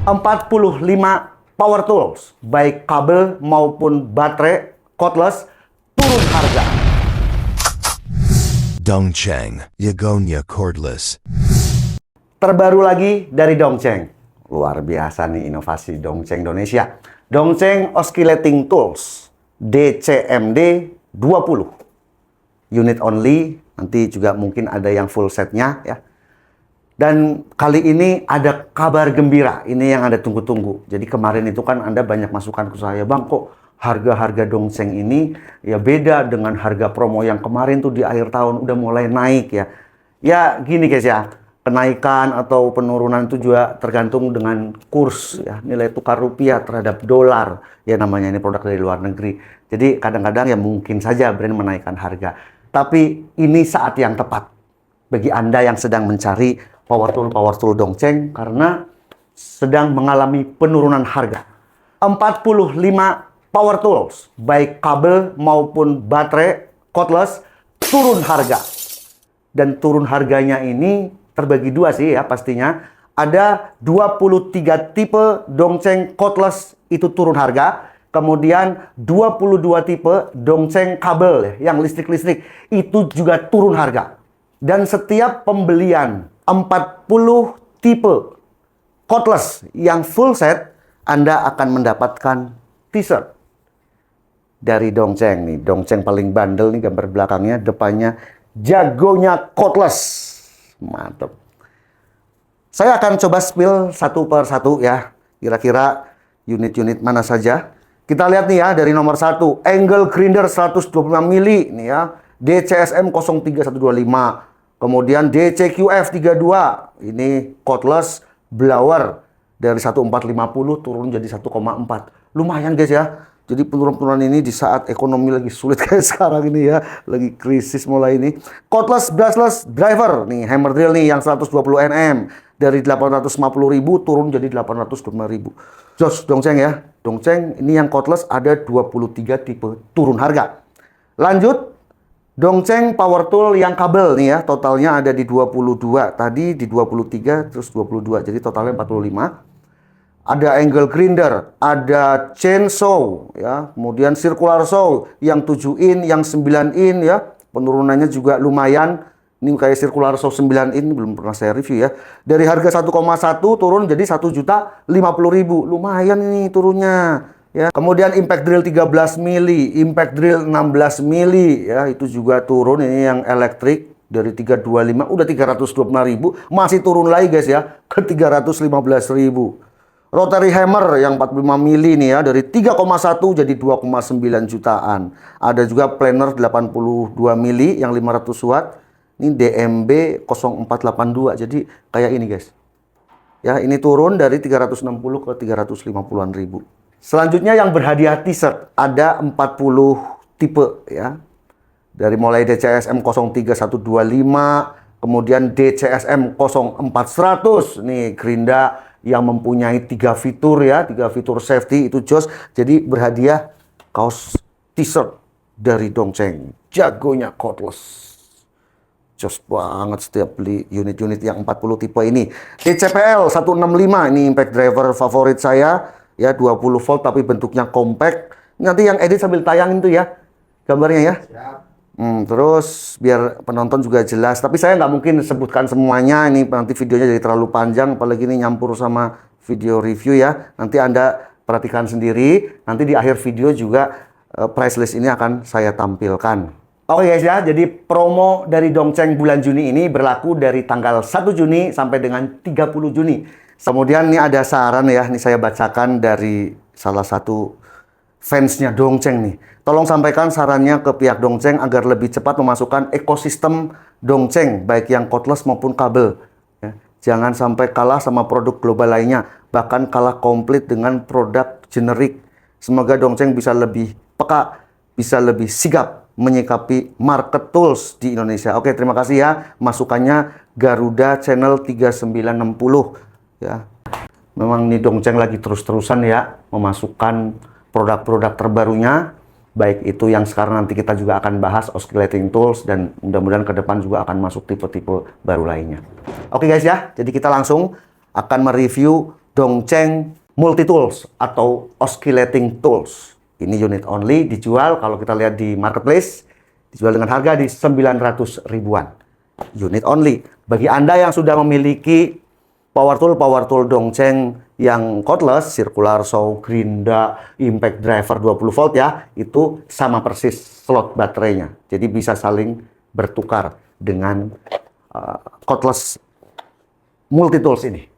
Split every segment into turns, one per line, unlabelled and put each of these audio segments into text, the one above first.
45 power tools, baik kabel maupun baterai, cordless, turun harga.
Dongcheng, Yagonya Cordless.
Terbaru lagi dari Dongcheng. Luar biasa nih inovasi Dongcheng Indonesia. Dongcheng Oscillating Tools DCMD 20. Unit only, nanti juga mungkin ada yang full setnya ya. Dan kali ini ada kabar gembira, ini yang Anda tunggu-tunggu. Jadi kemarin itu kan Anda banyak masukan ke saya, Bang, kok harga-harga Dongcheng ini ya beda dengan harga promo yang kemarin tuh di akhir tahun udah mulai naik ya. Ya gini guys ya, kenaikan atau penurunan itu juga tergantung dengan kurs ya, nilai tukar rupiah terhadap dolar. Ya namanya ini produk dari luar negeri. Jadi kadang-kadang ya mungkin saja brand menaikkan harga. Tapi ini saat yang tepat bagi Anda yang sedang mencari power tool Dongcheng karena sedang mengalami penurunan harga. 45 power tools, baik kabel maupun baterai, cordless, turun harga. Dan turun harganya ini terbagi dua sih ya pastinya. Ada 23 tipe Dongcheng cordless itu turun harga. Kemudian 22 tipe Dongcheng kabel ya, yang listrik-listrik itu juga turun harga. Dan setiap pembelian 40 tipe cordless yang full set, Anda akan mendapatkan t-shirt dari Dongcheng nih. Dongcheng paling bandel nih gambar belakangnya, depannya jagonya cordless. Mantap. Saya akan coba spill satu per satu ya. Kira-kira unit-unit mana saja. Kita lihat nih ya dari nomor 1, angle grinder 125 mili nih ya. DCSM 03125. Kemudian DCQF 32, ini cordless blower dari 1450 turun jadi 1,4. Lumayan guys ya. Jadi penurunan ini di saat ekonomi lagi sulit kayak sekarang ini ya, lagi krisis mulai ini. Cordless brushless driver nih, hammer drill nih yang 120 Nm dari 850.000 turun jadi 825.000. Jos Dongcheng ya. Dongcheng ini yang cordless ada 23 tipe turun harga. Lanjut Dongcheng power tool yang kabel nih ya, totalnya ada di 22. Tadi di 23 terus 22. Jadi totalnya 45. Ada angle grinder, ada chainsaw ya, kemudian circular saw yang 7 in, yang 9 in ya. Penurunannya juga lumayan. Ini kayak circular saw 9 in belum pernah saya review ya. Dari harga 1,1 turun jadi 1.050.000. Lumayan nih turunnya. Ya, kemudian impact drill 13 mili, impact drill 16 mili ya, itu juga turun. Ini yang elektrik dari 325 udah 325.000, masih turun lagi guys ya ke 315.000. Rotary hammer yang 45 mili nih ya, dari 3,1 jadi 2,9 jutaan. Ada juga planer 82 mili yang 500 watt. Ini DMB 0482. Jadi kayak ini guys. Ya, ini turun dari 360 ke 350-an ribu. Selanjutnya yang berhadiah t-shirt ada 40 tipe ya. Dari mulai DCSM 03125, kemudian DCSM 0400. Nih gerinda yang mempunyai 3 fitur ya, 3 fitur safety itu jos. Jadi berhadiah kaos t-shirt dari Dongcheng, jagonya cordless. Jos banget setiap beli unit-unit yang 40 tipe ini. DCPL 165 ini impact driver favorit saya. Ya 20 volt tapi bentuknya compact. Nanti yang edit sambil tayangin tuh ya gambarnya ya. Siap. Terus biar penonton juga jelas. Tapi saya nggak mungkin sebutkan semuanya. Ini nanti videonya jadi terlalu panjang. Apalagi ini nyampur sama video review ya. Nanti Anda perhatikan sendiri. Nanti di akhir video juga price list ini akan saya tampilkan. Oke guys ya, jadi promo dari Dongcheng bulan Juni ini berlaku dari tanggal 1 Juni sampai dengan 30 Juni. Kemudian ini ada saran ya, ini saya bacakan dari salah satu fansnya Dongcheng nih. Tolong sampaikan sarannya ke pihak Dongcheng agar lebih cepat memasukkan ekosistem Dongcheng, baik yang cordless maupun kabel. Ya, jangan sampai kalah sama produk global lainnya, bahkan kalah komplit dengan produk generik. Semoga Dongcheng bisa lebih peka, bisa lebih sigap menyikapi market tools di Indonesia. Oke, terima kasih ya. Masukannya Garuda Channel 3960. Ya, memang nih Dongcheng lagi terus-terusan ya memasukkan produk-produk terbarunya, baik itu yang sekarang nanti kita juga akan bahas oscillating tools dan mudah-mudahan ke depan juga akan masuk tipe-tipe baru lainnya. Oke guys ya, jadi kita langsung akan mereview Dongcheng Multi Tools atau Oscillating Tools. Ini unit only, dijual kalau kita lihat di marketplace, dijual dengan harga di 900 ribuan. Unit only. Bagi Anda yang sudah memiliki power tool Dongcheng yang cordless, circular saw, gerinda, impact driver 20 volt ya, itu sama persis slot baterainya. Jadi bisa saling bertukar dengan cordless multi tools ini.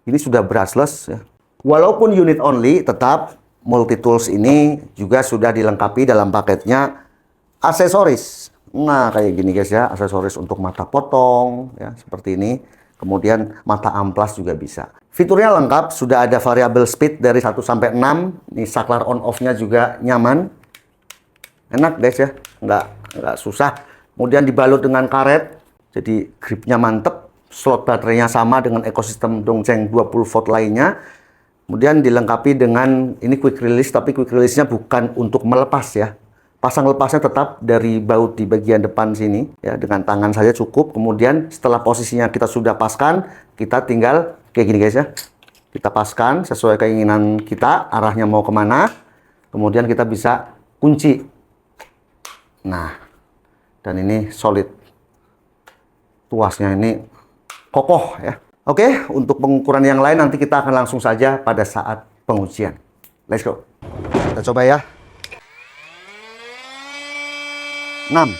Ini sudah brushless ya. Walaupun unit only, tetap multi tools ini juga sudah dilengkapi dalam paketnya aksesoris. Nah, kayak gini guys ya, aksesoris untuk mata potong ya, seperti ini. Kemudian mata amplas juga bisa. Fiturnya lengkap, sudah ada variable speed dari 1 sampai 6. Ini saklar on off-nya juga nyaman. Enak guys ya, nggak susah. Kemudian dibalut dengan karet, jadi gripnya mantep. Slot baterainya sama dengan ekosistem Dongcheng 20 volt lainnya. Kemudian dilengkapi dengan ini quick release, tapi quick release-nya bukan untuk melepas ya. Pasang lepasnya tetap dari baut di bagian depan sini ya, dengan tangan saja cukup. Kemudian setelah posisinya kita sudah paskan, kita tinggal kayak gini guys ya. Kita paskan sesuai keinginan kita, arahnya mau kemana. Kemudian kita bisa kunci. Nah, dan ini solid. Tuasnya ini kokoh ya. Oke, untuk pengukuran yang lain nanti kita akan langsung saja pada saat pengujian. Let's go. Kita coba ya. 6.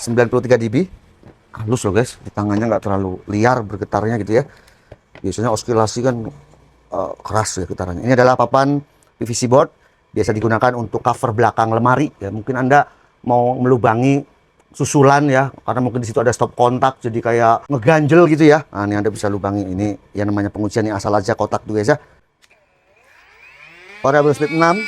93 dB. Halus loh guys, di tangannya nggak terlalu liar bergetarnya gitu ya. Biasanya oscillasi kan keras ya getarannya. Ini adalah papan PVC board, biasa digunakan untuk cover belakang lemari ya. Mungkin Anda mau melubangi susulan ya, karena mungkin di situ ada stop kontak jadi kayak ngeganjel gitu ya. Nah, ini Anda bisa lubangi. Ini yang namanya pengujian, yang asal aja kotak tuh guys ya. Variable speed 6.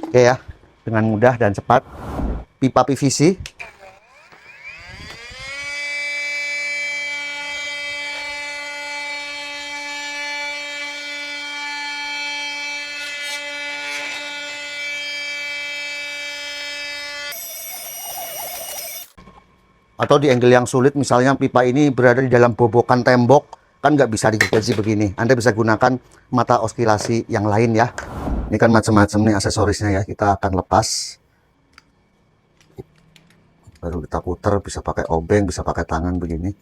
Oke ya, dengan mudah dan cepat. Pipa PVC. Atau di angle yang sulit, misalnya pipa ini berada di dalam bobokan tembok, kan nggak bisa digergaji begini. Anda bisa gunakan mata oscillasi yang lain ya. Ini kan macam-macam nih aksesorisnya ya. Kita akan lepas. Baru kita putar, bisa pakai obeng, bisa pakai tangan begini.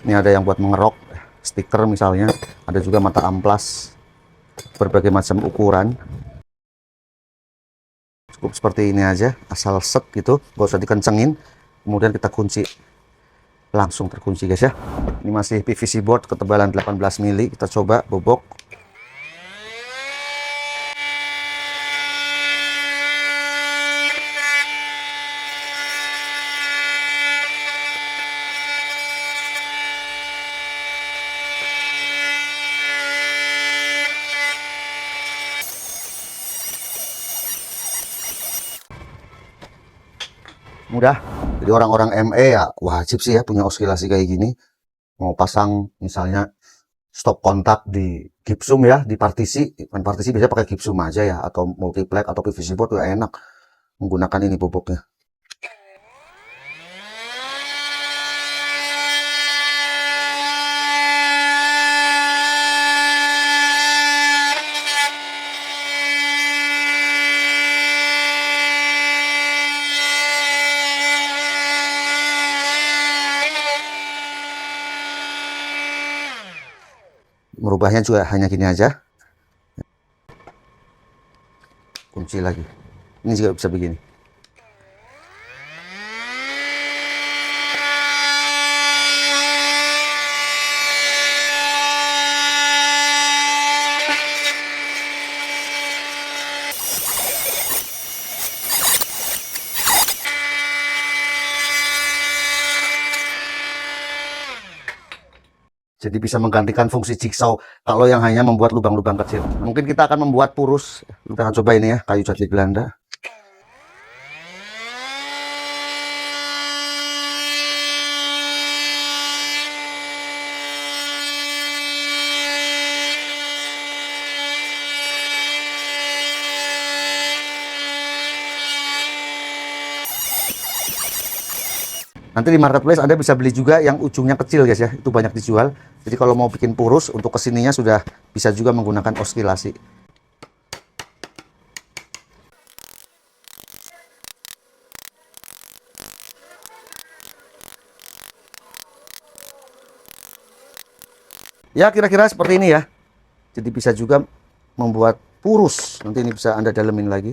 Ini ada yang buat mengerok, stiker misalnya. Ada juga mata amplas, berbagai macam ukuran. Cukup seperti ini aja, asal set gitu, gak usah dikencengin. Kemudian kita kunci, langsung terkunci guys ya. Ini masih PVC board ketebalan 18 mili. Kita coba bobok. Mudah. Jadi orang-orang ME ya wajib sih ya punya oscillasi kayak gini. Mau pasang misalnya stop kontak di gipsum ya, di partisi. Kan partisi biasanya pakai gipsum aja ya, atau multiplex atau PVC board ya enak menggunakan ini boboknya. Merubahnya juga hanya gini aja. Kunci lagi. Ini juga bisa begini. Jadi bisa menggantikan fungsi jigsaw kalau yang hanya membuat lubang-lubang kecil. Mungkin kita akan membuat purus. Kita akan coba ini ya, kayu jati Belanda. Nanti di marketplace Anda bisa beli juga yang ujungnya kecil guys ya, itu banyak dijual. Jadi kalau mau bikin purus untuk kesininya sudah bisa juga menggunakan oskilasi. Ya kira-kira seperti ini ya. Jadi bisa juga membuat purus. Nanti ini bisa Anda dalemin lagi.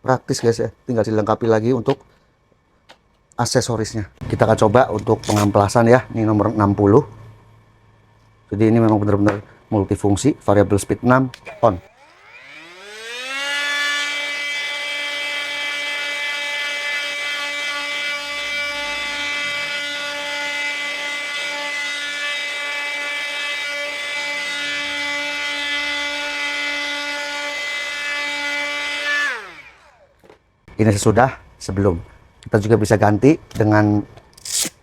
Praktis guys ya, tinggal dilengkapi lagi untuk aksesorisnya. Kita akan coba untuk pengamplasan ya. Ini nomor 60. Jadi ini memang benar-benar multifungsi. Variable speed 6 on. Ini sesudah, sebelum. Kita juga bisa ganti dengan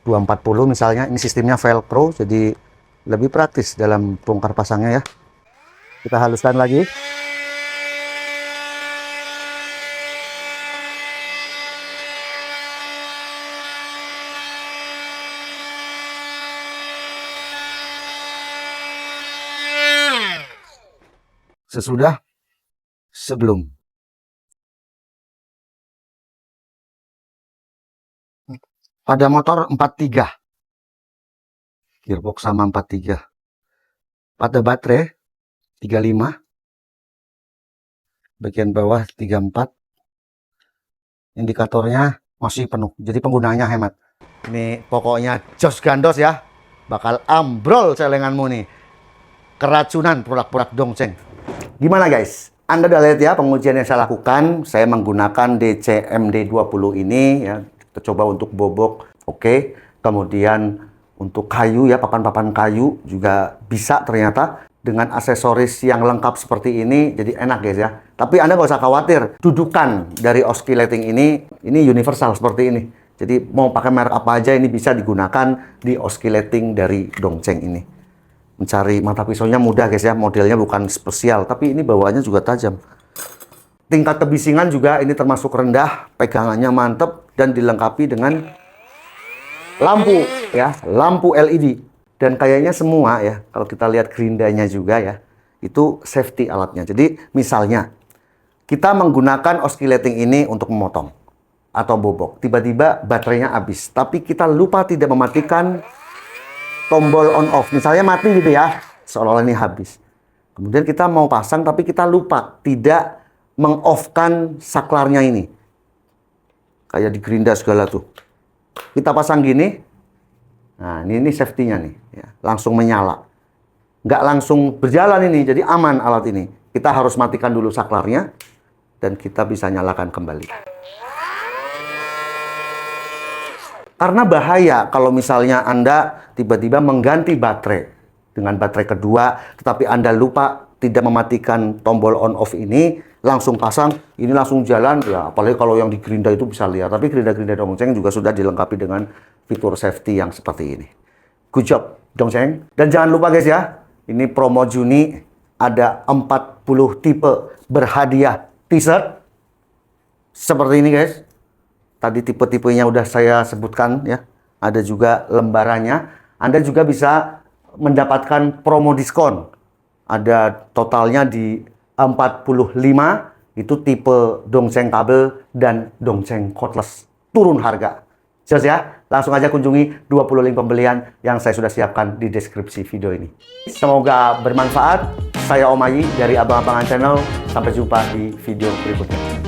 240 misalnya. Ini sistemnya velcro, jadi lebih praktis dalam bongkar pasangnya ya. Kita haluskan lagi. Sesudah, sebelum. Pada motor 43. Gearbox sama 43. Pada baterai 35. Bagian bawah 34. Indikatornya masih penuh. Jadi penggunaannya hemat. Ini pokoknya jos gandos ya. Bakal ambrol celenganmu nih. Keracunan produk-produk Dongcheng. Gimana guys? Anda udah lihat ya pengujian yang saya lakukan. Saya menggunakan DCMD 20 ini ya. Kita coba untuk bobok, oke. Kemudian untuk kayu ya, papan-papan kayu juga bisa ternyata dengan aksesoris yang lengkap seperti ini. Jadi enak guys ya. Tapi Anda nggak usah khawatir, dudukan dari oscillating ini universal seperti ini. Jadi mau pakai merek apa aja ini bisa digunakan di oscillating dari Dongcheng ini. Mencari mata pisaunya mudah guys ya, modelnya bukan spesial, tapi ini bawaannya juga tajam. Tingkat kebisingan juga ini termasuk rendah, pegangannya mantep, dan dilengkapi dengan lampu ya, lampu LED. Dan kayaknya semua ya, kalau kita lihat gerindanya juga ya, itu safety alatnya. Jadi misalnya kita menggunakan oscillating ini untuk memotong atau bobok, tiba-tiba baterainya habis, tapi kita lupa tidak mematikan tombol on off. Misalnya mati gitu ya, seolah-olah ini habis. Kemudian kita mau pasang tapi kita lupa tidak meng-off-kan saklarnya ini. Kayak di gerinda segala tuh. Kita pasang gini. Nah, ini safety-nya nih. Ya, langsung menyala. Nggak langsung berjalan ini, jadi aman alat ini. Kita harus matikan dulu saklarnya. Dan kita bisa nyalakan kembali. Karena bahaya kalau misalnya Anda tiba-tiba mengganti baterai. Dengan baterai kedua, tetapi Anda lupa tidak mematikan tombol on-off ini, langsung pasang, ini langsung jalan, ya apalagi kalau yang di gerinda itu bisa lihat. Tapi gerinda-gerinda Dongcheng juga sudah dilengkapi dengan fitur safety yang seperti ini. Good job Dongcheng. Dan jangan lupa guys ya, ini promo Juni ada 40 tipe berhadiah t-shirt. Seperti ini guys. Tadi tipe-tipenya udah saya sebutkan ya. Ada juga lembarannya. Anda juga bisa mendapatkan promo diskon. Ada totalnya di 45, itu tipe Dongcheng kabel dan Dongcheng cordless. Turun harga. Jelas ya? Langsung aja kunjungi 20 link pembelian yang saya sudah siapkan di deskripsi video ini. Semoga bermanfaat. Saya Om Ayi dari Abang-Abangan Channel. Sampai jumpa di video berikutnya.